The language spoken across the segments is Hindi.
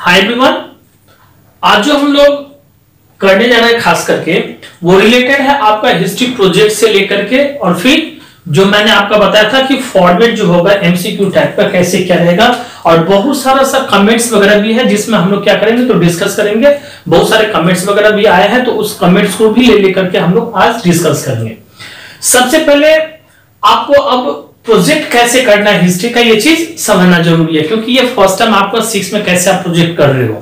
हाय एवरीवन, आज जो हम लोग करने जा रहे हैं खास करके वो रिलेटेड है आपका हिस्ट्री प्रोजेक्ट से लेकर के, और फिर जो मैंने आपका बताया था कि फॉर्मेट जो होगा एमसीक्यू टाइप का कैसे क्या रहेगा, और बहुत सारा सा कमेंट्स वगैरह भी है जिसमें हम लोग क्या करेंगे तो डिस्कस करेंगे। बहुत सारे कमेंट्स वगैरह भी आए हैं तो उस कमेंट्स को भी ले लेकर के हम लोग आज डिस्कस करेंगे। सबसे पहले आपको अब प्रोजेक्ट कैसे करना है हिस्ट्री का, ये चीज समझना जरूरी है, क्योंकि ये फर्स्ट टाइम आपका 6 में कैसे आप प्रोजेक्ट कर रहे हो।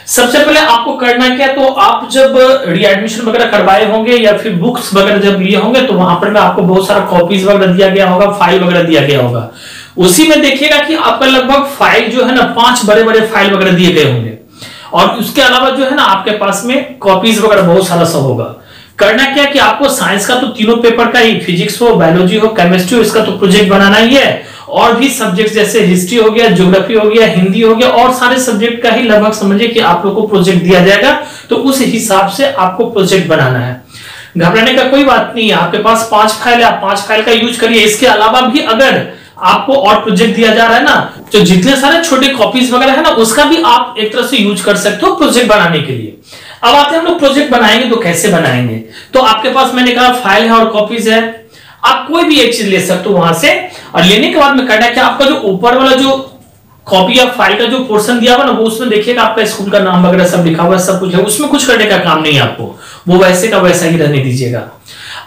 सबसे पहले आपको करना क्या, तो आप जब रीएडमिशन वगैरह करवाए होंगे या फिर बुक्स वगैरह जब लिए होंगे तो वहां पर में आपको बहुत सारा कॉपीज वगैरह दिया गया होगा, फाइल वगैरह दिया गया होगा। उसी में देखिएगा कि आपका लगभग फाइल जो है ना 5 बड़े बड़े फाइल वगैरह दिए गए होंगे, और उसके अलावा जो है ना आपके पास में कॉपीज वगैरह बहुत सारा सब होगा। करना क्या कि आपको साइंस का तो तीनों पेपर का ही, फिजिक्स हो, बायोलॉजी हो, केमिस्ट्री हो, इसका तो प्रोजेक्ट बनाना ही है, और भी सब्जेक्ट जैसे हिस्ट्री हो गया, ज्योग्राफी हो गया, हिंदी हो गया, और सारे सब्जेक्ट का ही लगभग समझिए कि आप लोग को प्रोजेक्ट दिया जाएगा। तो उस हिसाब से आपको प्रोजेक्ट बनाना है। घबराने का कोई बात नहीं है, आपके पास 5 फाइल है, आप 5 फाइल का यूज करिए। इसके अलावा भी अगर आपको और प्रोजेक्ट दिया जा रहा है ना, तो जितने सारे छोटे कॉपीज वगैरह है ना उसका भी आप एक तरह से यूज कर सकते हो प्रोजेक्ट बनाने के लिए। अब आते हैं हम लोग प्रोजेक्ट बनाएंगे तो कैसे बनाएंगे। तो आपके पास मैंने कहा फाइल है और कॉपीज है, आप कोई भी एक चीज ले सकते हो वहां से, और लेने के बाद में करना है कि आपका जो ऊपर वाला जो कॉपी या फाइल का जो पोर्शन दिया हुआ ना वो उसमें देखिएगा आपका स्कूल का नाम वगैरह सब लिखा हुआ है, सब कुछ है, उसमें कुछ करने का काम नहीं है आपको, वो वैसे का वैसा ही रहने दीजिएगा।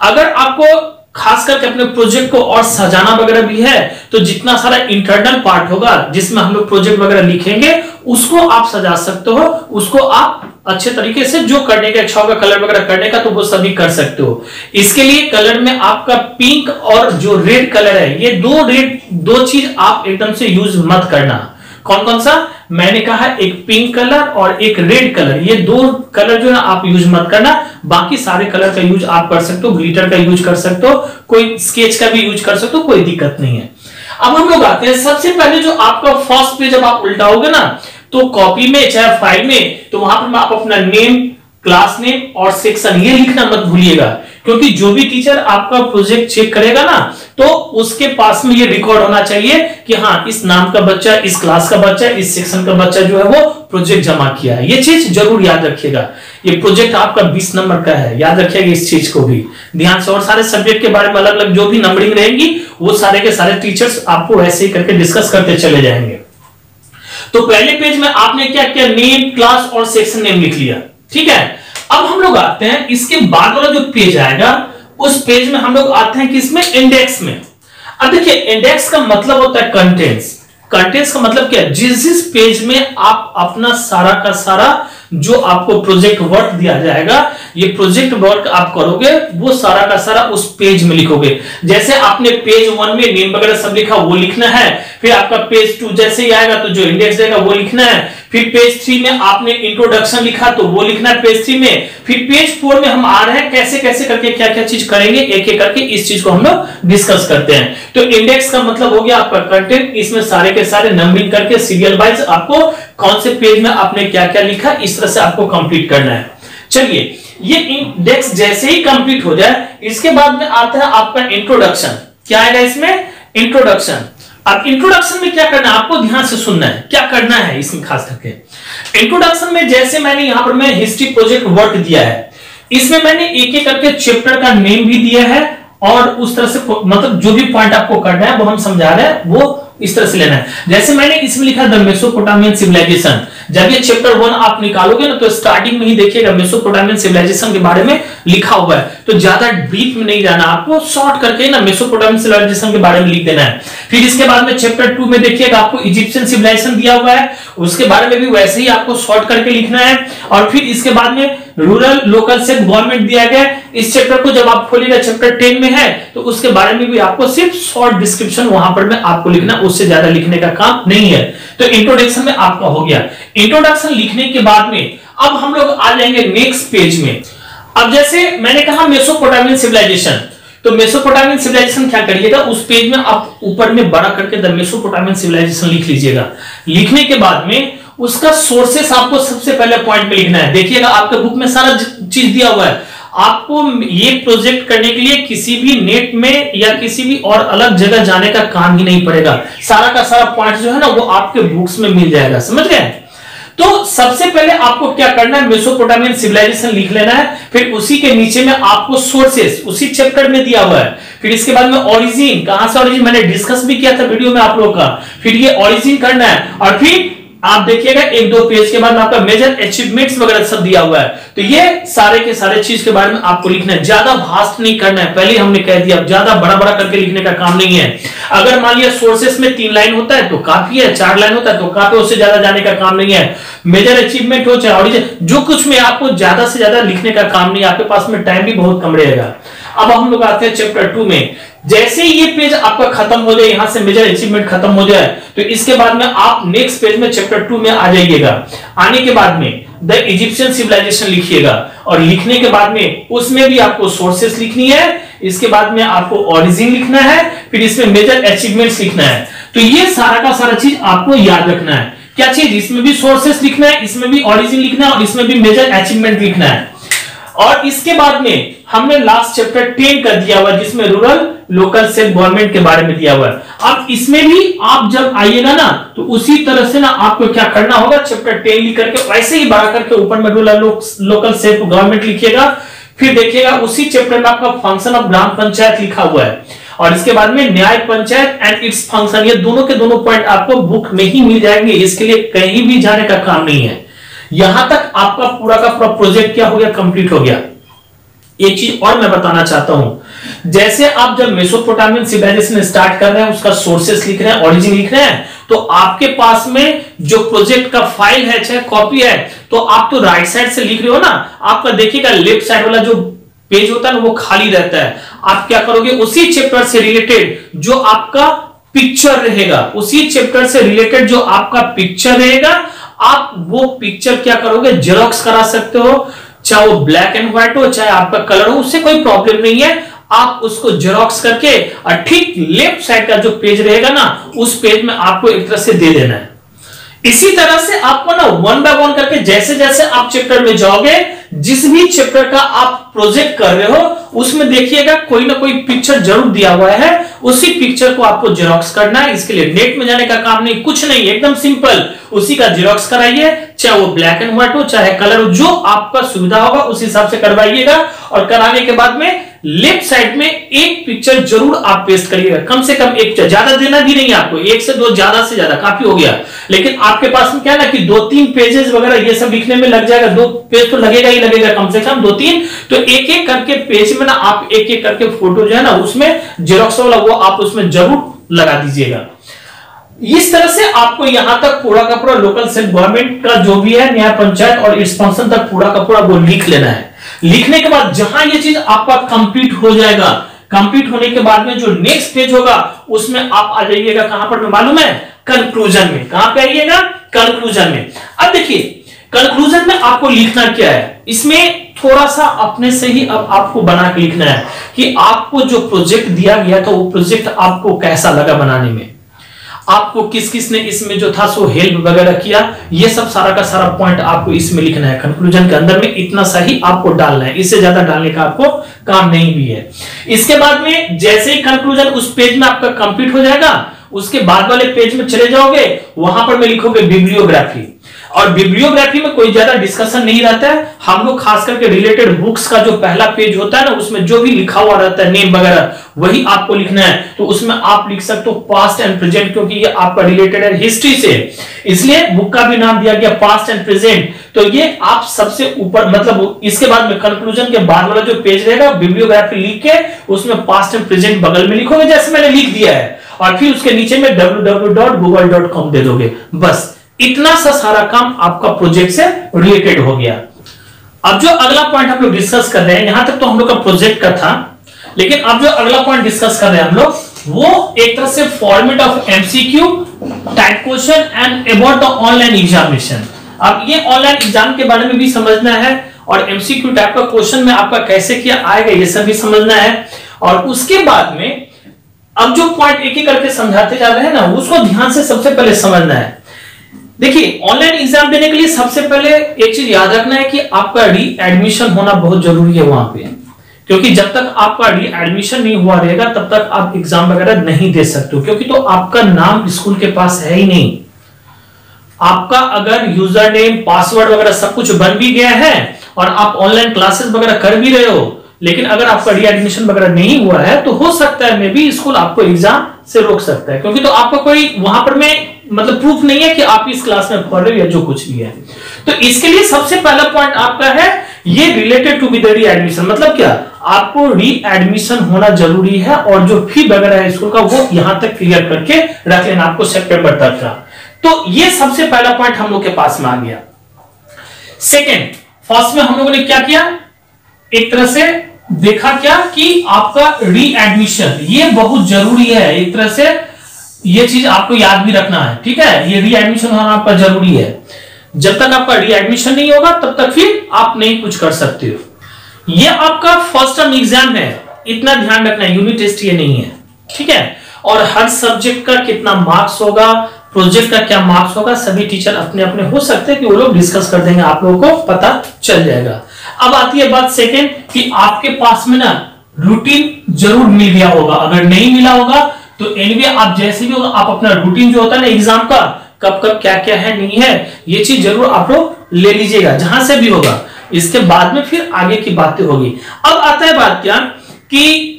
अगर आपको खास करके अपने प्रोजेक्ट को और सजाना वगैरह भी है तो जितना सारा इंटरनल पार्ट होगा जिसमें हम लोग प्रोजेक्ट वगैरह लिखेंगे उसको आप सजा सकते हो, उसको आप अच्छे तरीके से जो करने का इच्छा होगा कलर वगैरह करने का तो वो सभी कर सकते हो। इसके लिए कलर में आपका पिंक और जो रेड कलर है, ये दो चीज आप एकदम से यूज मत करना। कौन कौन सा मैंने कहा, एक पिंक कलर और एक रेड कलर, ये 2 कलर जो है आप यूज मत करना। बाकी सारे कलर का यूज आप कर सकते हो, ग्लिटर का यूज कर सकते हो, कोई स्केच का भी यूज कर सकते हो, कोई दिक्कत नहीं है। अब हम लोग आते हैं, सबसे पहले जो आपका फर्स्ट पेज जब आप उल्टाओगे ना तो कॉपी में चाहे फाइल में, तो वहां पर आप अपना नेम, क्लास नेम और सेक्शन ये लिखना मत भूलिएगा, क्योंकि जो भी टीचर आपका प्रोजेक्ट चेक करेगा ना तो उसके पास में ये रिकॉर्ड होना चाहिए कि हाँ इस नाम का बच्चा, इस क्लास का बच्चा, इस सेक्शन का बच्चा जो है वो प्रोजेक्ट जमा किया है। ये चीज जरूर याद रखिएगा। ये प्रोजेक्ट आपका 20 नंबर का है, याद रखिएगा इस चीज को भी ध्यान से। और सारे सब्जेक्ट के बारे में अलग अलग जो भी नंबरिंग रहेगी वो सारे के सारे टीचर्स आपको ऐसे ही करके डिस्कस करते चले जाएंगे। तो पहले पेज में आपने क्या किया, नेम, क्लास और सेक्शन नेम लिख लिया, ठीक है। अब हम लोग आते हैं इसके बाद वाला जो पेज आएगा उस पेज में हम लोग आते हैं कि इसमें इंडेक्स में। अब देखिए इंडेक्स का मतलब होता है कंटेंट्स। कंटेंट्स का मतलब क्या है, जिस पेज में आप अपना सारा का सारा जो आपको प्रोजेक्ट वर्क दिया जाएगा, ये प्रोजेक्ट वर्क आप करोगे वो सारा का सारा उस पेज में लिखोगे। जैसे आपने पेज 1 में नेम वगैरह सब लिखा वो लिखना है, फिर आपका पेज 2 जैसे ही आएगा तो जो इंडेक्स देगा वो लिखना है, फिर पेज 3 में आपने इंट्रोडक्शन लिखा तो वो लिखना है पेज 3 में, फिर पेज 4 में हम आ रहे हैं कैसे कैसे करके क्या क्या चीज करेंगे एक एक करके, इस चीज को हम लोग डिस्कस करते हैं। तो इंडेक्स का मतलब हो गया आपका कंटेंट, इसमें सारे के सारे नंबरिंग करके सीरियल वाइज आपको कौन से पेज में आपने क्या क्या लिखा इस तरह से आपको कंप्लीट करना है। चलिए ये इंडेक्स जैसे ही कंप्लीट हो जाए इसके बाद में आता है आपका इंट्रोडक्शन। क्या आएगा इसमें, इंट्रोडक्शन। अब इंट्रोडक्शन में क्या करना है आपको ध्यान से सुनना है, क्या करना है इसमें खास करके। इंट्रोडक्शन में जैसे मैंने यहां पर मैं हिस्ट्री प्रोजेक्ट वर्क दिया है, इसमें मैंने एक एक करके चैप्टर का नेम भी दिया है, और उस तरह से मतलब जो भी पॉइंट आपको करना है वो हम समझा रहे हैं वो इस तरह से लेना है। जैसे मैंने इसमें लिखा द मेसोपोटामियन सिविलाइजेशन, जब ये चैप्टर 1 आप निकालोगे ना तो स्टार्टिंग में ही देखिएगा मेसोपोटामियन सिविलाइजेशन के बारे में लिखा हुआ है, तो ज्यादा डीप में नहीं जाना, आपको शॉर्ट करके ना मेसोपोटामियन सिविलाइजेशन के बारे में लिख देना है। फिर इसके बाद में चैप्टर 2 में देखिएगा आपको इजिप्शियन सिविलाइजेशन दिया हुआ है, उसके बारे में भी वैसे ही आपको शॉर्ट करके लिखना है। और फिर इसके बाद में रूरल लोकल से गवर्नमेंट दिया गया, इस चैप्टर को जब आप खोलिएगा चैप्टर 10 में है तो उसके बारे में भी आपको सिर्फ शॉर्ट डिस्क्रिप्शन वहां पर में आपको लिखना, उससे ज्यादा लिखने का काम नहीं है। तो इंट्रोडक्शन में आपका हो गया। इंट्रोडक्शन लिखने के बाद में अब हम लोग आ जाएंगे नेक्स्ट पेज में। अब जैसे मैंने कहा मेसोपोटामियन सिविलाइजेशन, तो मेसोपोटामियन सिविलाइजेशन क्या करिएगा उस पेज में आप ऊपर में बड़ा करके द मेसोपोटामियन सिविलाइजेशन लिख लीजिएगा। लिखने के बाद में उसका सोर्सेस आपको सबसे पहले पॉइंट में लिखना है। देखिएगा आपके बुक में सारा चीज दिया हुआ है, आपको ये प्रोजेक्ट करने के लिए किसी भी नेट में या किसी भी और अलग जगह जाने का काम ही नहीं पड़ेगा। सारा का सारा पॉइंट जो है ना वो आपके बुक्स में मिल जाएगा, समझ गए। तो सबसे पहले आपको क्या करना है, मेसोपोटामियन सिविलाइजेशन लिख लेना है, फिर उसी के नीचे में आपको सोर्सेस उसी चैप्टर में दिया हुआ है, फिर इसके बाद में ओरिजिन, कहां से ओरिजिन मैंने डिस्कस भी किया था वीडियो में आप लोग का, फिर ये ओरिजिन करना है, और फिर आप देखिएगा एक दो पेज के बाद में आपका मेजर अचीवमेंट्स वगैरह सब दिया हुआ है। तो ये सारे के सारे चीज के बारे में आपको लिखना है, ज्यादा भास्ट नहीं करना है, पहले हमने कह दिया, ज्यादा बड़ा बड़ा करके लिखने का काम नहीं है। अगर मान लिया सोर्सेस में 3 लाइन होता है तो काफी है, 4 लाइन होता है तो काफी, उससे ज्यादा जाने का काम नहीं है। मेजर अचीवमेंट हो चाहे ओरिजिन, जो कुछ में आपको ज्यादा से ज्यादा लिखने का काम नहीं है, आपके पास में टाइम भी बहुत कम रहेगा। अब हम लोग आते हैं चैप्टर 2 में। जैसे ये पेज आपका खत्म हो जाए, यहां से मेजर अचीवमेंट खत्म हो जाए, तो इसके बाद में आप नेक्स्ट पेज में चैप्टर 2 में आ जाइएगा। आने के बाद में द इजिप्शियन सिविलाइजेशन लिखिएगा, और लिखने के बाद में उसमें भी आपको सोर्सेस लिखनी है, इसके बाद में आपको ओरिजिन लिखना है, फिर इसमें मेजर अचीवमेंट्स लिखना है। तो ये सारा का सारा चीज आपको याद रखना है। क्या चीज, इसमें भी सोर्सेस लिखना है, इसमें भी ओरिजिन लिखना है, और इसमें भी मेजर अचीवमेंट लिखना है। और इसके बाद में हमने लास्ट चैप्टर 10 कर दिया हुआ, जिसमें रूरल लोकल सेल्फ गवर्नमेंट के बारे में दिया हुआ है। अब इसमें भी आप जब आइएगा ना, तो उसी तरह से ना आपको क्या करना होगा, चैप्टर 10 लिख करके वैसे ही बढ़ा करके ऊपर में रूरल लोकल सेल्फ गवर्नमेंट लिखिएगा। फिर देखिएगा उसी चैप्टर में आपका फंक्शन ऑफ ग्राम पंचायत लिखा हुआ है, और इसके बाद में न्याय पंचायत एंड इट्स फंक्शन, ये दोनों के दोनों पॉइंट आपको बुक में ही मिल जाएंगे, इसके लिए कहीं भी जाने का काम नहीं है। यहां तक आपका पूरा का पूरा प्रोजेक्ट क्या हो गया, कंप्लीट हो गया। एक चीज और मैं बताना चाहता हूं, जैसे आप जब मेसोपोटामियन सिविलाइजेशन स्टार्ट कर रहे हैं, उसका सोर्सेस लिख रहे हैं, ओरिजिन लिख रहे हैं, तो आपके पास में जो प्रोजेक्ट का फाइल है चाहे कॉपी है, तो आप तो राइट साइड से लिख रहे हो ना, आपका देखिएगा लेफ्ट साइड वाला जो पेज होता है ना वो खाली रहता है। आप क्या करोगे, उसी चैप्टर से रिलेटेड जो आपका पिक्चर रहेगा, उसी चैप्टर से रिलेटेड जो आपका पिक्चर रहेगा, आप वो पिक्चर क्या करोगे, जेरॉक्स करा सकते हो, चाहे वो ब्लैक एंड व्हाइट हो चाहे आपका कलर हो, उससे कोई प्रॉब्लम नहीं है। आप उसको जेरॉक्स करके और ठीक लेफ्ट साइड का जो पेज रहेगा ना, उस पेज में आपको एक तरह से दे देना है। इसी तरह से आपको ना 1 बाय 1 करके जैसे जैसे आप चैप्टर में जाओगे, जिस भी चैप्टर का आप प्रोजेक्ट कर रहे हो, उसमें देखिएगा कोई ना कोई पिक्चर जरूर दिया हुआ है, उसी पिक्चर को आपको जेरॉक्स करना है। इसके लिए नेट में जाने का काम नहीं, कुछ नहीं, एकदम सिंपल, उसी का जेरॉक्स कराइए, चाहे वो ब्लैक एंड व्हाइट हो चाहे कलर हो, जो आपका सुविधा होगा उस हिसाब से करवाइएगा। और कराने के बाद में लेफ्ट साइड में एक पिक्चर जरूर आप पेस्ट करिएगा, कम से कम एक, ज्यादा देना भी नहीं आपको, 1 से 2 ज्यादा से ज्यादा काफी हो गया। लेकिन आपके पास में क्या है ना कि 2-3 पेजेस वगैरह ये सब लिखने में लग जाएगा, 2 पेज तो लगेगा ही लगेगा, कम से कम 2-3, तो एक एक करके पेज में ना आप एक एक करके फोटो जो है ना उसमें जेरॉक्स वाला वो आप उसमें जरूर लगा दीजिएगा। इस तरह से आपको यहां तक पूरा का पूरा लोकल सेल्फ गवर्नमेंट का जो भी है, न्याय पंचायत और इस फंक्शन तक पूरा का पूरा वो लिख लेना है। लिखने के बाद जहां ये चीज आपका कंप्लीट हो जाएगा, कंप्लीट होने के बाद में जो नेक्स्ट पेज होगा उसमें आप आ जाइएगा, कहां पर मालूम है, कंक्लूजन में। कहां पे आइएगा, कंक्लूजन में। अब देखिए कंक्लूजन में आपको लिखना क्या है, इसमें थोड़ा सा अपने से ही अब आपको बना के लिखना है कि आपको जो प्रोजेक्ट दिया गया था वो प्रोजेक्ट आपको कैसा लगा बनाने में, आपको किस किस ने इसमें जो था सो हेल्प वगैरह किया, ये सब सारा का सारा पॉइंट आपको इसमें लिखना है। कंक्लूजन के अंदर में इतना सा ही आपको डालना है, इससे ज्यादा डालने का आपको काम नहीं भी है। इसके बाद में जैसे ही कंक्लूजन उस पेज में आपका कंप्लीट हो जाएगा, उसके बाद वाले पेज में चले जाओगे, वहां पर मैं लिखोगे बिब्लियोग्राफी। और बिब्लियोग्राफी में कोई ज्यादा डिस्कशन नहीं रहता है, हम लोग खास करके रिलेटेड बुक्स का जो पहला पेज होता है ना, उसमें जो भी लिखा हुआ रहता है नेम वगैरह, वही आपको लिखना है। तो उसमें आप लिख सकते हो पास्ट एंड प्रेजेंट, क्योंकि ये आपका रिलेटेड है हिस्ट्री से, इसलिए बुक का भी नाम दिया गया पास्ट एंड प्रेजेंट। तो ये आप सबसे ऊपर, मतलब इसके बाद में कंक्लूजन के बाद वाला जो पेज रहेगा, बिब्लियोग्राफी लिख के उसमें पास्ट एंड प्रेजेंट बगल में लिखोगे, जैसे मैंने लिख दिया है, और फिर उसके नीचे में www.google.com दे दोगे। बस इतना सा सारा काम आपका प्रोजेक्ट से रिलेटेड हो गया। अब जो अगला पॉइंट हम लोग डिस्कस कर रहे हैं, यहां तक तो हम लोग का प्रोजेक्ट का था, लेकिन अब जो अगला पॉइंट डिस्कस कर रहे हैं हम लोग, वो एक तरह से format of MCQ, type question and about the online examination. अब ये ऑनलाइन एग्जाम के बारे में भी समझना है, और एमसीक्यू टाइप का क्वेश्चन में आपका कैसे क्या आएगा ये सब भी समझना है। और उसके बाद में अब जो पॉइंट एक एक करके समझाते जा रहे हैं ना, उसको ध्यान से सबसे पहले समझना है। देखिए ऑनलाइन एग्जाम देने के लिए सबसे पहले एक चीज याद रखना है कि आपका री एडमिशन होना बहुत जरूरी है वहां पे, क्योंकि जब तक आपका री एडमिशन नहीं हुआ रहेगा तब तक आप एग्जाम वगैरह नहीं दे सकते हो, क्योंकि तो आपका नाम स्कूल के पास है ही नहीं। आपका अगर यूजर नेम पासवर्ड वगैरह सब कुछ बन भी गया है और आप ऑनलाइन क्लासेस वगैरह कर भी रहे हो, लेकिन अगर आपका रीएडमिशन वगैरह नहीं हुआ है तो हो सकता है मे बी स्कूल आपको एग्जाम से रोक सकता है, क्योंकि तो आपका कोई वहां पर में मतलब प्रूफ नहीं है कि आप इस क्लास में पढ़ रहे हो या जो कुछ भी है। तो इसके लिए सबसे पहला पॉइंट आपका है ये related to with the readmission, मतलब क्या आपको रीएडमिशन होना जरूरी है और जो फी वगैरह है स्कूल का वो यहां तक क्लियर करके रख लेना आपको सितंबर तक का। तो ये सबसे पहला पॉइंट हम लोग के पास में आ गया। सेकेंड, फर्स्ट में हम लोगों ने क्या किया, एक तरह से देखा क्या कि आपका रीएडमिशन ये बहुत जरूरी है, एक तरह से ये चीज आपको याद भी रखना है, ठीक है। ये रीएडमिशन होना आपका जरूरी है, जब तक आपका रीएडमिशन नहीं होगा तब तक फिर आप नहीं कुछ कर सकते हो। ये आपका फर्स्ट टर्म एग्जाम है, इतना ध्यान रखना है, यूनिट टेस्ट ये नहीं है, ठीक है। और हर सब्जेक्ट का कितना मार्क्स होगा, प्रोजेक्ट का क्या मार्क्स होगा, सभी टीचर अपने अपने हो सकते हैं कि वो लोग डिस्कस कर देंगे, आप लोगों को पता चल जाएगा। अब आती है बात सेकेंड कि आपके पास में ना रूटीन जरूर मिल गया होगा, अगर नहीं मिला होगा तो एनीवे आप जैसे भी होगा आप अपना रूटीन जो होता है ना एग्जाम का, कब कब क्या क्या है नहीं है, ये चीज जरूर आप लोग ले लीजिएगा जहां से भी होगा। इसके बाद में फिर आगे की बातें होगी। अब आता है बात क्या कि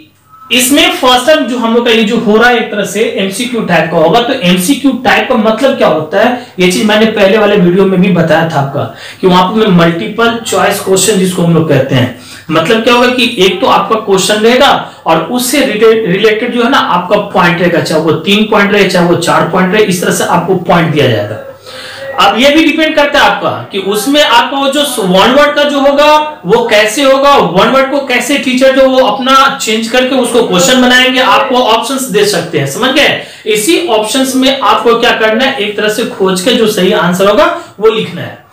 इसमें फर्स्ट टाइम जो हम लोग का ये जो हो रहा है एक तरह से एमसीक्यू टाइप का होगा। तो एमसीक्यू टाइप का मतलब क्या होता है, ये चीज मैंने पहले वाले वीडियो में भी बताया था आपका कि वहां पर मल्टीपल चॉइस क्वेश्चन जिसको हम लोग कहते हैं, मतलब क्या होगा कि एक तो आपका क्वेश्चन रहेगा और उससे रिलेटेड जो है ना आपका पॉइंट रहेगा, चाहे वो 3 पॉइंट रहे चाहे वो 4 पॉइंट रहे, इस तरह से आपको पॉइंट दिया जाएगा। अब ये भी डिपेंड करता है आपका कि उसमें आपका वो जो वन वर्ड का जो होगा वो कैसे होगा, वन वर्ड को कैसे टीचर जो वो अपना चेंज करके उसको क्वेश्चन बनाएंगे, आपको ऑप्शंस दे सकते हैं, समझ गए। इसी ऑप्शंस में आपको क्या करना है, एक तरह से खोज के जो सही आंसर होगा वो लिखना है।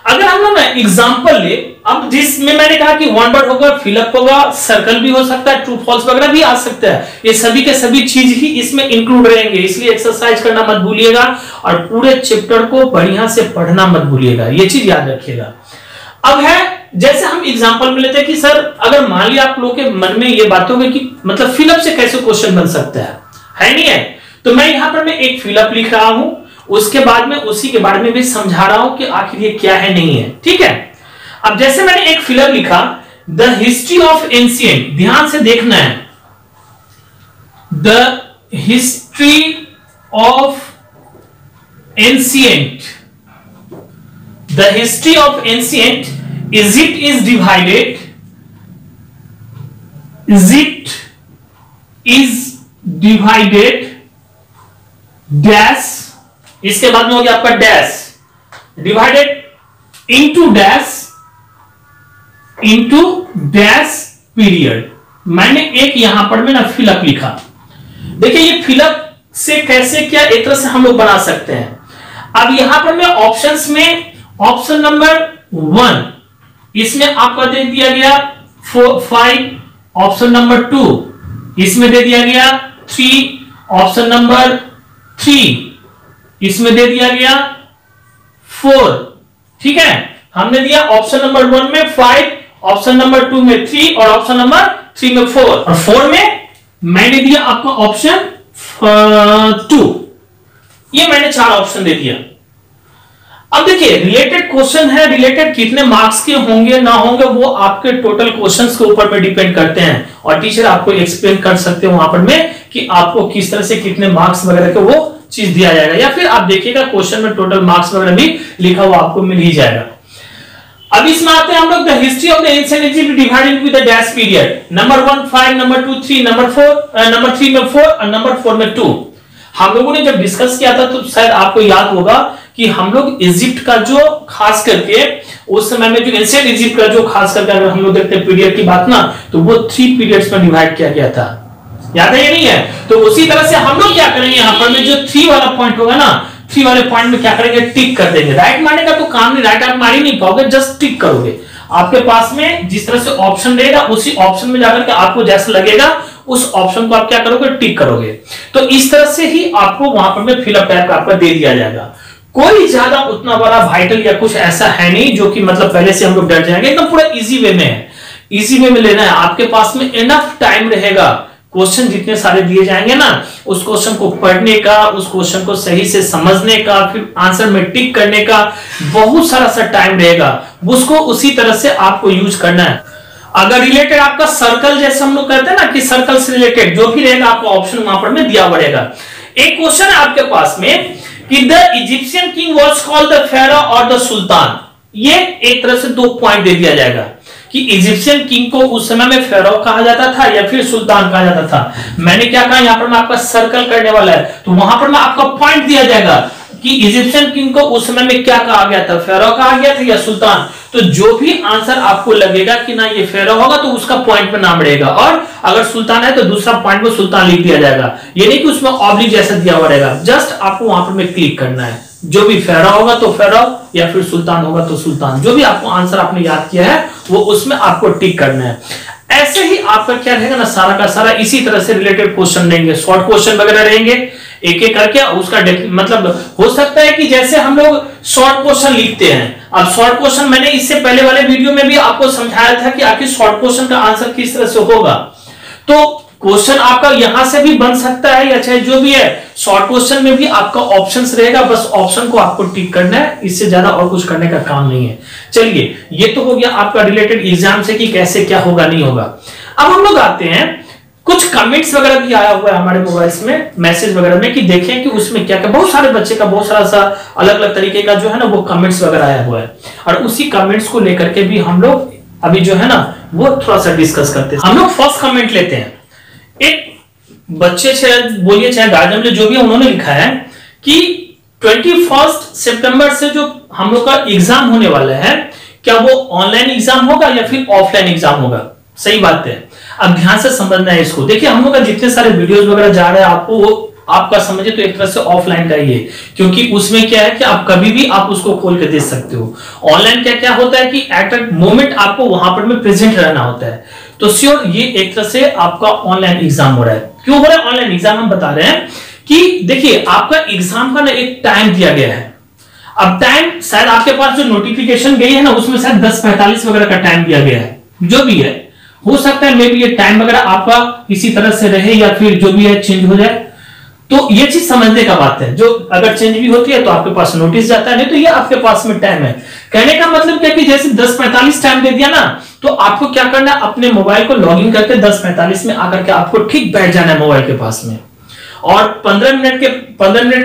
अगर हम लोग ना एग्जांपल ले, अब जिसमें मैंने कहा कि वन वर्ड होगा, फिलअप होगा, सर्कल भी हो सकता है, ट्रू फॉल्स वगैरह भी आ सकता है, ये सभी के सभी चीज ही इसमें इंक्लूड रहेंगे, इसलिए एक्सरसाइज करना मत भूलिएगा और पूरे चैप्टर को बढ़िया से पढ़ना मत भूलिएगा, ये चीज याद रखिएगा। अब है जैसे हम एग्जांपल में लेते हैं कि सर अगर मान लिया आप लोगों के मन में ये बात होगी कि मतलब फिलअप से कैसे क्वेश्चन बन सकता है नहीं है, तो मैं यहां पर मैं एक फिलअप लिख रहा हूं, उसके बाद में उसी के बारे में भी समझा रहा हूं कि आखिर ये क्या है नहीं है, ठीक है। अब जैसे मैंने एक फिलअप लिखा, द हिस्ट्री ऑफ एंशिएंट, ध्यान से देखना है, the history of ancient, the history of ancient Egypt is divided, Egypt is divided dash, इसके बाद में हो गया आपका dash, divided into dash, into dash period. मैंने एक यहां पर में ना फिलअप लिखा, देखिए ये फिलअप से कैसे क्या एक तरह से हम लोग बना सकते हैं। अब यहां पर में ऑप्शंस में ऑप्शन नंबर 1 इसमें आपका दे दिया गया 5, ऑप्शन नंबर 2 इसमें दे दिया गया 3, ऑप्शन नंबर 3 इसमें दे दिया गया 4, ठीक है। हमने दिया ऑप्शन नंबर 1 में 5, ऑप्शन नंबर 2 में 3 और ऑप्शन नंबर 3 में 4, और 4 में मैंने दिया आपका ऑप्शन 2, ये मैंने 4 ऑप्शन दे दिया। अब देखिए रिलेटेड क्वेश्चन है, रिलेटेड कितने मार्क्स के होंगे ना होंगे वो आपके टोटल क्वेश्चंस के ऊपर में डिपेंड करते हैं, और टीचर आपको एक्सप्लेन कर सकते हैं वहां पर में कि आपको किस तरह से कितने मार्क्स वगैरह के वो चीज दिया जाएगा, या फिर आप देखिएगा क्वेश्चन में टोटल मार्क्स वगैरह भी लिखा हुआ आपको मिल ही जाएगा। अब इसमें आते हैं हम लोग, the history of the ancient Egypt divided with the dash period, number 1 5, number 2 3, number 3 में 4 और नंबर 4 में 2। हम लोगों ने जब डिस्कस किया था तो शायद आपको याद होगा कि हम लोग इजिप्ट का जो खास करके उस समय में जो एंशिएंट इजिप्ट का जो खास करके अगर हम लोग देखते हैं पीरियड की बात ना, तो वो 3 पीरियड्स में डिवाइड किया गया था, याद है या नहीं है। तो उसी तरह से हम लोग क्या करेंगे, यहां पर में जो 3 वाला पॉइंट होगा ना, 3 वाले पॉइंट में क्या करेंगे, टिक कर देंगे। राइट मारने का तो काम नहीं, राइट आप मार ही नहीं पाओगे, जस्ट टिक करोगे। आपके पास में जिस तरह से ऑप्शन रहेगा उसी ऑप्शन में जाकर के आपको जैसा लगेगा उस ऑप्शन को आप क्या करोगे, टिक करोगे। तो इस तरह से ही आपको वहां पर में फिलअप टाइप का आपका दे दिया जाएगा। कोई ज्यादा उतना बड़ा वाइटल या कुछ ऐसा है नहीं जो कि मतलब पहले से हम लोग डर जाएंगे, एकदम पूरा इजी वे में है, इजी वे में लेना है। आपके पास में इनफ टाइम रहेगा क्वेश्चन जितने सारे दिए जाएंगे ना, उस क्वेश्चन को पढ़ने का, उस क्वेश्चन को सही से समझने का, फिर आंसर में टिक करने का बहुत सारा सा टाइम रहेगा, उसको उसी तरह से आपको यूज करना है। अगर रिलेटेड आपका सर्कल, जैसे हम लोग कहते हैं ना कि सर्कल से रिलेटेड जो भी रहेगा आपको ऑप्शन वहां पर में दिया पड़ेगा। एक क्वेश्चन है आपके पास में कि the Egyptian king was called the pharaoh और द सुल्तान, ये एक तरह से 2 पॉइंट दे दिया जाएगा कि इजिप्शियन किंग को उस समय में फेरो कहा जाता था या फिर सुल्तान कहा जाता था। मैंने क्या कहा, यहां पर मैं आपका सर्कल करने वाला है, तो वहां पर मैं आपका पॉइंट दिया जाएगा कि इजिप्शियन किंग को उस समय में क्या कहा गया था, फेरो कहा गया था या सुल्तान। तो जो भी आंसर आपको लगेगा कि ना ये फेरो होगा तो उसका पॉइंट में नाम रहेगा, और अगर सुल्तान है तो दूसरा पॉइंट में सुल्तान लिख दिया जाएगा। ये नहीं कि उसमें ऑब्लिक जैसा दिया हुआ रहेगा, जस्ट आपको वहां पर में क्लिक करना है। जो भी फेरो होगा तो फेरो या फिर सुल्तान होगा तो सुल्तान, जो भी आपको आंसर आपने याद किया है वो उसमें आपको टिक करना है। ऐसे ही आपका क्या रहेगा ना, सारा का सारा इसी तरह से रिलेटेड क्वेश्चन रहेंगे, शॉर्ट क्वेश्चन वगैरह रहेंगे एक एक करके। उसका मतलब हो सकता है कि जैसे हम लोग शॉर्ट क्वेश्चन लिखते हैं, अब शॉर्ट क्वेश्चन मैंने इससे पहले वाले वीडियो में भी आपको समझाया था कि आखिर शॉर्ट क्वेश्चन का आंसर किस तरह से होगा। तो क्वेश्चन आपका यहां से भी बन सकता है या चाहे जो भी है, शॉर्ट क्वेश्चन में भी आपका ऑप्शंस रहेगा, बस ऑप्शन को आपको टिक करना है, इससे ज्यादा और कुछ करने का काम नहीं है। चलिए, ये तो हो गया आपका रिलेटेड एग्जाम से कि कैसे क्या होगा नहीं होगा। अब हम लोग आते हैं, कुछ कमेंट्स वगैरह भी आया हुआ है हमारे मोबाइल्स में, मैसेज वगैरह में, कि देखें कि उसमें क्या क्या, बहुत सारे बच्चे का बहुत सारा सा अलग अलग तरीके का जो है ना वो कमेंट्स वगैरह आया हुआ है, और उसी कमेंट्स को लेकर के भी हम लोग अभी जो है ना वो थोड़ा सा डिस्कस करते हैं। हम लोग फर्स्ट कमेंट लेते हैं। एक बच्चे चाहे बोलिए चाहे गार्जियन जो भी, उन्होंने लिखा है कि 21 सितंबर से जो हम लोग का एग्जाम होने वाला है, क्या वो ऑनलाइन एग्जाम होगा या फिर ऑफलाइन एग्जाम होगा। सही बात है, अब ध्यान से समझना है इसको। देखिए, हम लोग का जितने सारे वीडियोस वगैरह जा रहे हैं आपको, वो आपका समझे तो एक तरह से ऑफलाइन का ही है, क्योंकि उसमें क्या है कि आप कभी भी आप उसको खोल के देख सकते हो। ऑनलाइन क्या क्या होता है कि एट अ मोमेंट आपको वहां पर में प्रेजेंट रहना होता है। तो श्योर ये एक तरह से आपका ऑनलाइन एग्जाम हो रहा है। क्यों हो रहा है ऑनलाइन एग्जाम, हम बता रहे हैं कि देखिए आपका एग्जाम का ना एक टाइम दिया गया है। अब टाइम शायद आपके पास जो नोटिफिकेशन गई है ना, उसमें शायद 10:45 वगैरह का टाइम दिया गया है। जो भी है, हो सकता है मे बी ये टाइम वगैरह आपका इसी तरह से रहे या फिर जो भी है चेंज हो जाए। तो ये चीज समझने का बात है, जो अगर चेंज भी होती है तो आपके पास नोटिस जाता है, नहीं तो ये आपके पास में टाइम है। कहने का मतलब क्या कि जैसे 10:45 टाइम दे दिया ना, तो आपको क्या करना है, अपने मोबाइल को लॉगिन करके 10:45 में आकर के आपको ठीक बैठ जाना है मोबाइल के पास में, और 15 मिनट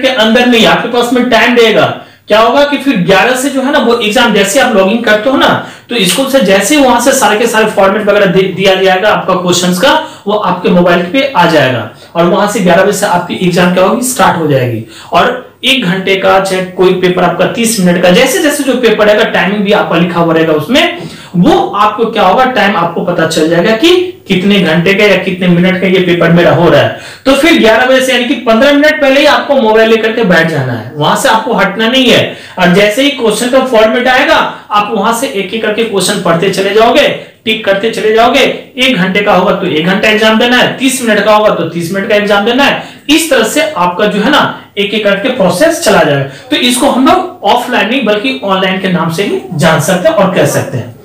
के अंदर में आपके पास में टाइम रहेगा। क्या होगा कि फिर 11 से जो है ना वो एग्जाम, जैसे आप लॉगिन करते हो ना, तो स्कूल से जैसे वहां से सारे के सारे फॉर्मेट वगैरह दिया जाएगा आपका क्वेश्चंस का, वो आपके मोबाइल पे आ जाएगा, और वहां से 11 बजे से आपकी एग्जाम क्या होगी, स्टार्ट हो जाएगी। और 1 घंटे का चाहे कोई पेपर आपका 30 मिनट का, जैसे जैसे जो पेपर रहेगा टाइमिंग भी आपका लिखा हुआ रहेगा उसमें, वो आपको क्या होगा, टाइम आपको पता चल जाएगा कि कितने घंटे का या कितने मिनट का ये पेपर मेरा हो रहा है। तो फिर 11 बजे से यानी कि 15 मिनट पहले ही आपको मोबाइल लेकर के बैठ जाना है, वहां से आपको हटना नहीं है। और जैसे ही क्वेश्चन का फॉर्मेट आएगा, आप वहां से एक एक करके क्वेश्चन पढ़ते चले जाओगे, टिक करते चले जाओगे। 1 घंटे का होगा तो 1 घंटा एग्जाम देना है, 30 मिनट का होगा तो 30 मिनट का एग्जाम देना है। इस तरह से आपका जो है ना एक एक करके प्रोसेस चला जाएगा। तो इसको हम लोग ऑफलाइन नहीं बल्कि ऑनलाइन के नाम से ही जान सकते हैं और कह सकते हैं।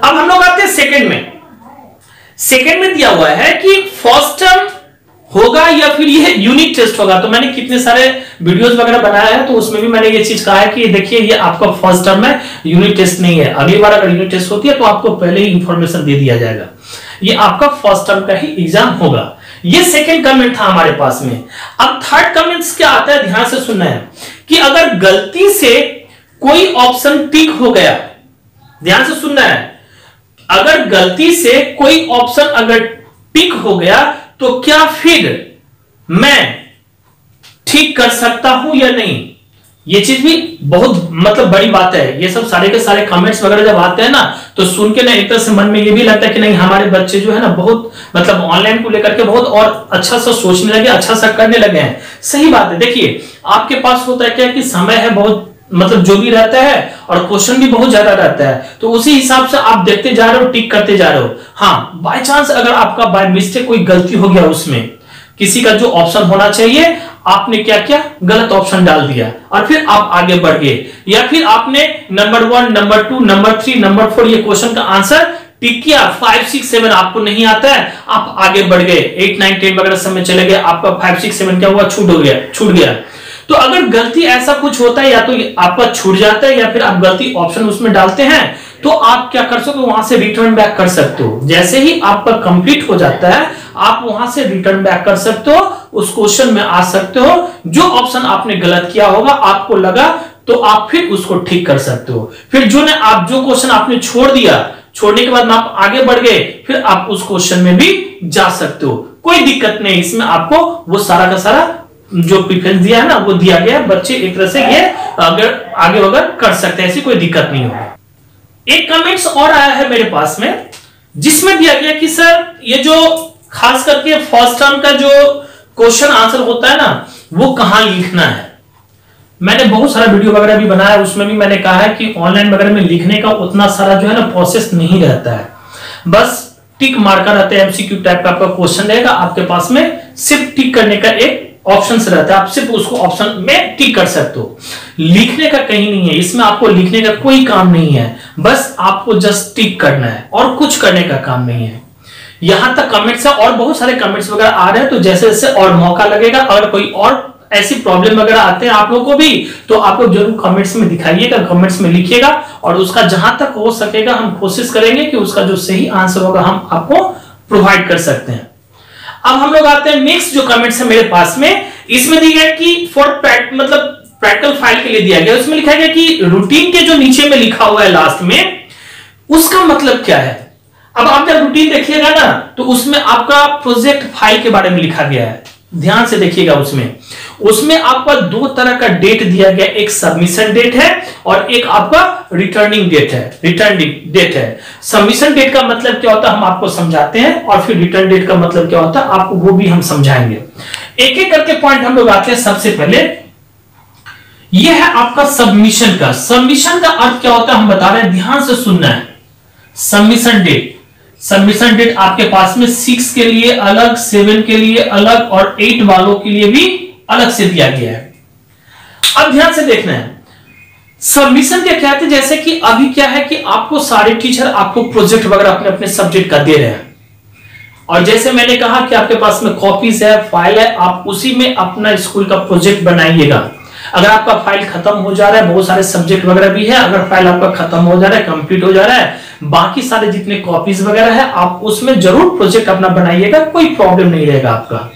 अब हम लोग आते हैं सेकंड में। सेकंड में दिया हुआ है कि फर्स्ट टर्म होगा या फिर ये यूनिट टेस्ट होगा। तो मैंने कितने सारे वीडियोस वगैरह बनाया है, तो उसमें भी मैंने ये चीज कहा है कि देखिए ये आपका फर्स्ट टर्म है, यूनिट टेस्ट नहीं है। अगली बार अगर यूनिट टेस्ट होती है तो आपको पहले ही इंफॉर्मेशन दे दिया जाएगा, ये आपका फर्स्ट टर्म का ही एग्जाम होगा। ये सेकंड कमेंट था हमारे पास में। अब थर्ड कमेंट्स क्या आता है, ध्यान से सुनना है कि अगर गलती से कोई ऑप्शन टिक हो गया, ध्यान से सुनना है, अगर गलती से कोई ऑप्शन अगर टिक हो गया तो क्या फिर मैं ठीक कर सकता हूं या नहीं। ये चीज भी बहुत मतलब बड़ी बात है। ये सब सारे के सारे कमेंट्स वगैरह जब आते हैं ना, तो सुन के ना एक तरह से मन में ये भी लगता है कि नहीं, हमारे बच्चे जो है ना बहुत मतलब ऑनलाइन को लेकर के बहुत और अच्छा सा सोचने लगे, अच्छा सा करने लगे हैं। सही बात है। देखिए आपके पास होता है क्या कि समय है बहुत, मतलब जो भी रहता है, और क्वेश्चन भी बहुत ज्यादा रहता है, तो उसी हिसाब से आप देखते जा रहे हो, टिक करते जा रहे हो। हाँ, बाय चांस अगर आपका बाय मिस्टेक कोई गलती हो गया, उसमें किसी का जो ऑप्शन होना चाहिए आपने क्या किया, गलत ऑप्शन डाल दिया, और फिर आप आगे बढ़ गए, या फिर आपने नंबर 1, नंबर 2, नंबर 3, नंबर 4 ये क्वेश्चन का आंसर टिक किया, 5, 6, 7 आपको नहीं आता है, आप आगे बढ़ गए, 8, 9, 10 वगैरह सब में चले गए, आपका 5, 6, 7 क्या हुआ, छूट गया। तो अगर गलती ऐसा कुछ होता है, या तो आपका छूट जाता है या फिर आप गलती ऑप्शन उसमें डालते हैं, तो आप क्या कर सकते हो, वहां से रिटर्न बैक कर सकते हो। जैसे ही आपका कंप्लीट हो जाता है, आप वहां से रिटर्न बैक कर सकते हो, उस क्वेश्चन में आ सकते हो, जो ऑप्शन आपने गलत किया होगा आपको लगा, तो आप फिर उसको ठीक कर सकते हो। फिर जो क्वेश्चन आपने छोड़ दिया, छोड़ने के बाद में आप आगे बढ़ गए, फिर आप उस क्वेश्चन में भी जा सकते हो, कोई दिक्कत नहीं। इसमें आपको वो सारा का सारा जो प्रेफरेंस दिया है ना, वो दिया गया है। बच्चे एक तरह से ये अगर आगे वगैरह कर सकते हैं, ऐसी कोई दिक्कत नहीं होगी। एक कमेंट्स और आया है मेरे पास में, जिसमें दिया गया कि सर ये जो खास करके फर्स्ट टर्म का जो क्वेश्चन आंसर होता है ना, वो कहां लिखना है। मैंने बहुत सारा वीडियो वगैरह भी बनाया, उसमें भी मैंने कहा है कि ऑनलाइन वगैरह में लिखने का उतना सारा जो है ना प्रोसेस नहीं रहता है, बस टिक मार्कर रहता है, एमसीक्यू टाइप का आपका क्वेश्चन रहेगा, आपके पास में सिर्फ टिक करने का एक ऑप्शन रहता है, आप सिर्फ उसको ऑप्शन में टिक कर सकते हो। लिखने का कहीं नहीं है इसमें, आपको लिखने का कोई काम नहीं है, बस आपको जस्ट टिक करना है और कुछ करने का काम नहीं है। यहां तक कमेंट्स है और बहुत सारे कमेंट्स वगैरह आ रहे हैं, तो जैसे जैसे और मौका लगेगा, अगर कोई और ऐसी प्रॉब्लम वगैरह आते हैं आप लोगों को भी, तो आप लोग जरूर कमेंट्स में दिखाइएगा, कमेंट्स में लिखिएगा, और उसका जहां तक हो सकेगा हम कोशिश करेंगे कि उसका जो सही आंसर होगा हम आपको प्रोवाइड कर सकते हैं। अब हम लोग आते हैं नेक्स्ट जो कमेंट्स है मेरे पास में, इसमें दिया गया कि फॉर मतलब प्रैक्टिकल फाइल के लिए दिया गया, उसमें लिखा गया कि रूटीन के जो नीचे में लिखा हुआ है लास्ट में, उसका मतलब क्या है। अब आप जब रूटीन देखिएगा ना, तो उसमें आपका प्रोजेक्ट फाइल के बारे में लिखा गया है, ध्यान से देखिएगा। उसमें आपका दो तरह का डेट दिया गया, एक सबमिशन डेट है और एक आपका रिटर्निंग डेट है। सबमिशन डेट का मतलब क्या होता है हम आपको समझाते हैं, और फिर रिटर्न डेट का मतलब क्या होता है आपको वो भी हम समझाएंगे। एक एक करके पॉइंट हम लोग आते हैं। सबसे पहले यह है आपका सबमिशन का अर्थ क्या होता है हम बता रहे हैं, ध्यान से सुनना है। सबमिशन डेट आपके पास में 6 के लिए अलग, 7 के लिए अलग और 8 वालों के लिए भी अलग से दिया गया है। अब ध्यान से देखना है सबमिशन क्या कहते हैं। जैसे कि अभी क्या है कि आपको सारे टीचर आपको प्रोजेक्ट वगैरह अपने अपने सब्जेक्ट का दे रहे हैं, और जैसे मैंने कहा कि आपके पास में कॉपीज है, फाइल है, आप उसी में अपना स्कूल का प्रोजेक्ट बनाइएगा। अगर आपका फाइल खत्म हो जा रहा है, बहुत सारे सब्जेक्ट वगैरह भी है, अगर फाइल आपका खत्म हो जा रहा है, कंप्लीट हो जा रहा है, बाकी सारे जितने कॉपीज वगैरह है आप उसमें जरूर प्रोजेक्ट अपना बनाइएगा, कोई प्रॉब्लम नहीं रहेगा आपका।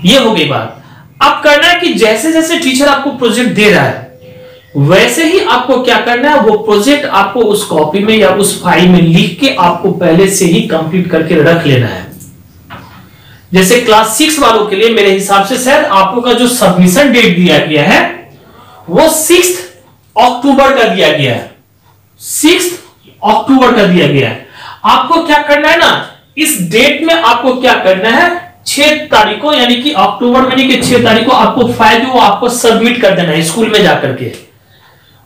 ये हो गई बात। अब करना है कि जैसे जैसे टीचर आपको प्रोजेक्ट दे रहा है, वैसे ही आपको क्या करना है, वो प्रोजेक्ट आपको उस कॉपी में या उस फाइल में लिख के आपको पहले से ही कंप्लीट करके रख लेना है। जैसे क्लास 6 वालों के लिए मेरे हिसाब से शायद आपको का जो सबमिशन डेट दिया गया है वो 6 अक्टूबर का दिया गया है, 6 अक्टूबर का दिया गया है। आपको क्या करना है ना, इस डेट में आपको क्या करना है, 6 तारीख को, यानी कि अक्टूबर महीने के 6 तारीख को आपको फाइल जो आपको सबमिट कर देना है। स्कूल में जाकर के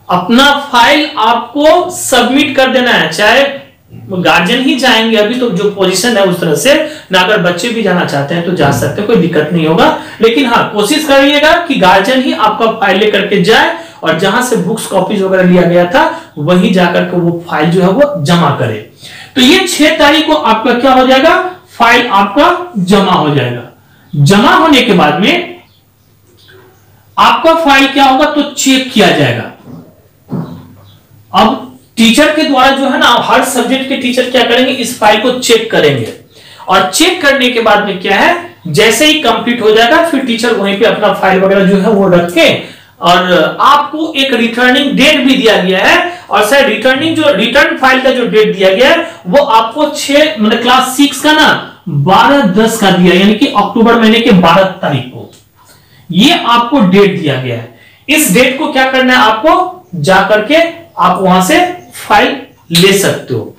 अपना फाइल आपको सबमिट कर देना है, चाहे गार्जियन ही जाएंगे, अभी तो जो पोजीशन है उस तरह से ना, अगर बच्चे भी जाना चाहते हैं तो जा सकते हैं, कोई दिक्कत नहीं होगा। लेकिन हाँ, कोशिश करिएगा कि गार्जियन ही आपका फाइल लेकर के जाए, और जहां से बुक्स कॉपीज वगैरह लिया गया था वहीं जाकर के वो फाइल जो है वो जमा करे। तो ये 6 तारीख को आपका क्या हो जाएगा, फाइल आपका जमा हो जाएगा। जमा होने के बाद में आपका फाइल क्या होगा, तो चेक किया जाएगा। अब टीचर के द्वारा जो है ना, हर सब्जेक्ट के टीचर क्या करेंगे, इस फाइल को चेक करेंगे, और चेक करने के बाद में क्या है, जैसे ही कंप्लीट हो जाएगा फिर टीचर वहीं पे अपना फाइल वगैरह जो है वो रख के, और आपको एक रिटर्निंग डेट भी दिया गया है, और सर रिटर्न फाइल का जो डेट दिया गया है वो आपको 6 मतलब क्लास 6 का ना 12/10 का दिया, यानी कि अक्टूबर महीने के 12 तारीख को ये आपको डेट दिया गया है। इस डेट को क्या करना है, आपको जाकर के आप वहां से फाइल ले सकते हो।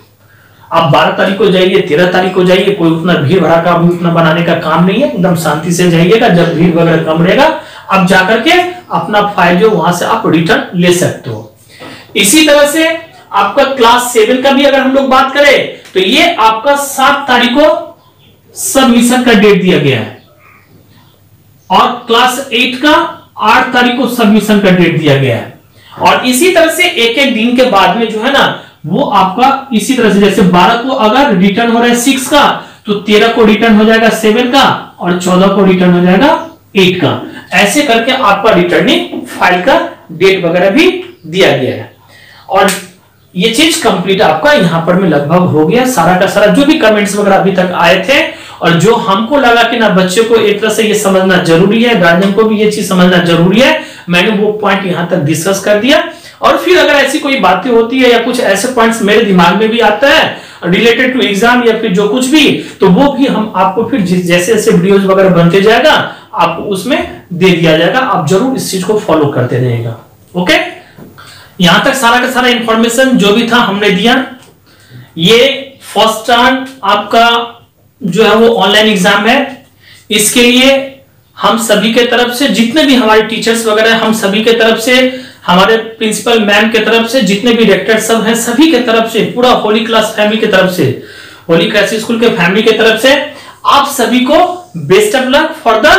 आप 12 तारीख को जाइए, 13 तारीख को जाइए, कोई उतना भीड़ भड़का भी उतना बनाने का काम नहीं है, एकदम शांति से जाइएगा। जब भीड़ वगैरह कम रहेगा आप जाकर के अपना फाइल जो वहां से आप रिटर्न ले सकते हो। इसी तरह से आपका क्लास 7 का भी अगर हम लोग बात करें तो ये आपका 7 तारीख को सबमिशन का डेट दिया गया है, और क्लास 8 का 8 तारीख को सबमिशन का डेट दिया गया है। और इसी तरह से एक एक दिन के बाद में जो है ना वो आपका इसी तरह से, जैसे 12 को अगर रिटर्न हो रहा है 6 का, तो 13 को रिटर्न हो जाएगा 7 का, और 14 को रिटर्न हो जाएगा 8 का। ऐसे करके आपका रिटर्निंग फाइल का डेट वगैरह भी दिया गया है। और ये चीज कंप्लीट आपका यहां पर में लगभग हो गया। सारा का सारा जो भी कमेंट्स वगैरह अभी तक आए थे, और जो हमको लगा कि ना बच्चे को एक तरह से ये समझना जरूरी है, गार्जियन को भी ये चीज समझना जरूरी है, मैंने वो पॉइंट यहां तक डिस्कस कर दिया। और फिर अगर ऐसी कोई बातें होती है या कुछ ऐसे पॉइंट्स मेरे दिमाग में भी आता है रिलेटेड टू एग्जाम या फिर जो कुछ भी, तो वो भी हम आपको फिर जैसे जैसे वीडियोस वगैरह बनते जाएगा आपको उसमें दे दिया जाएगा। आप जरूर इस चीज को फॉलो करते रहिएगा। ओके, यहां तक सारा का सारा इंफॉर्मेशन जो भी था हमने दिया। ये फर्स्ट टर्म आपका जो है वो ऑनलाइन एग्जाम है। इसके लिए हम सभी के तरफ से, जितने भी हमारे टीचर्स वगैरह, हम सभी के तरफ से, हमारे प्रिंसिपल मैम के तरफ से, जितने भी डायरेक्टर सब हैं, सभी के तरफ से, पूरा होली क्लास फैमिली के तरफ से, होली क्लास स्कूल के फैमिली के तरफ से आप सभी को best of luck for the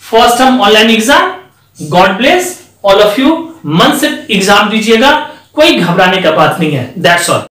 first term online exam. God bless all of you. मन से एग्जाम दीजिएगा, कोई घबराने का बात नहीं है। That's all.